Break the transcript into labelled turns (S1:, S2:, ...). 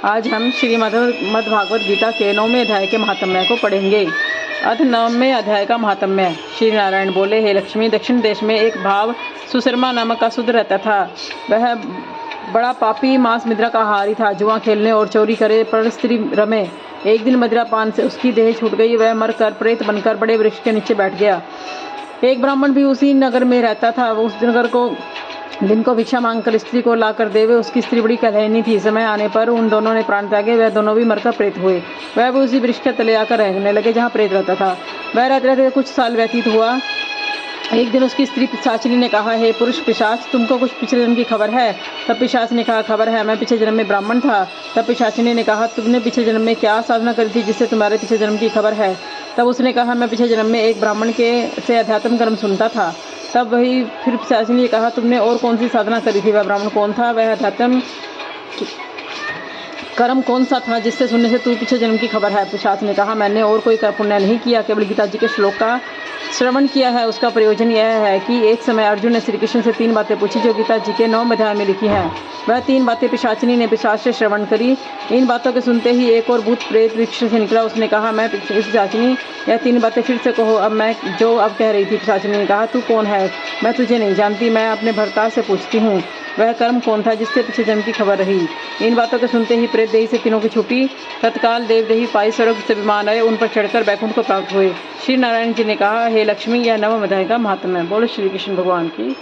S1: आज हम श्रीमद् भागवत गीता के 9वें अध्याय के महात्म्य को पढ़ेंगे। अथ 9वें अध्याय का महात्म्य। श्री नारायण बोले, हे लक्ष्मी, दक्षिण देश में एक भाव सुशर्मा नामक का शूद्र रहता था। वह बड़ा पापी, मांस मदिरा का आहारी था। जुआ खेलने और चोरी करे, पर स्त्री रमे। एक दिन मदिरा पान से उसकी देह छूट गई। वह मरकर प्रेत बनकर बड़े वृक्ष के नीचे बैठ गया। एक ब्राह्मण भी उसी नगर में रहता था। उस नगर को दिन को भिक्षा मांगकर स्त्री को लाकर देवे। उसकी स्त्री बड़ी कलहनी थी। समय आने पर उन दोनों ने प्राण त्यागे। वह दोनों भी मरकर प्रेत हुए। वह भी उसी वृक्ष के तले आकर रहने लगे जहाँ प्रेत रहता था। वह रहते रहते कुछ साल व्यतीत हुआ। एक दिन उसकी स्त्री पिशाचिनी ने कहा, हे पुरुष पिशाच, तुमको कुछ पिछले जन्म की खबर है? तब पिशाच ने कहा, खबर है, मैं पिछले जन्म में ब्राह्मण था। तब पिशाचिनी ने कहा, तुमने पिछले जन्म में क्या साधना करी थी जिससे तुम्हारे पिछले जन्म की खबर है? तब उसने कहा, मैं पिछले जन्म में एक ब्राह्मण से अध्यात्म कर्म सुनता था। तब वही फिर पिशाचिनी ने कहा, तुमने और कौन सी साधना करी थी? वह ब्राह्मण कौन था? वह अध्यात्म कर्म कौन सा था जिससे सुनने से तू पिछले जन्म की खबर है? पिशाच ने कहा, मैंने और कोई पुण्य नहीं किया, केवल गीता जी के श्लोक का श्रवण किया है। उसका प्रयोजन यह है कि एक समय अर्जुन ने श्री कृष्ण से 3 बातें पूछी जो गीता जी के 9वें अध्याय में लिखी हैं। वह 3 बातें पिशाचिनी ने पिशाच से श्रवण करी। इन बातों के सुनते ही एक और भूत प्रेत वृक्ष से निकला। उसने कहा, मैं पिशाचिनी, यह 3 बातें फिर से कहो। अब कह रही थी। पिशाचिनी ने कहा, तू कौन है? मैं तुझे नहीं जानती, मैं अपने भर्ता से पूछती हूँ। वह कर्म कौन था जिससे पिछले जन्म की खबर रही? इन बातों के सुनते ही प्रेत देही से तीनों की छुटी। तत्काल देवदेही पाई स्वर्ग से विमान आए, उन पर चढ़कर बैकुंठ को प्राप्त हुए। श्री नारायण जी ने कहा, हे लक्ष्मी, यह 9वें अध्याय का महात्म्य है। बोलो श्री कृष्ण भगवान की।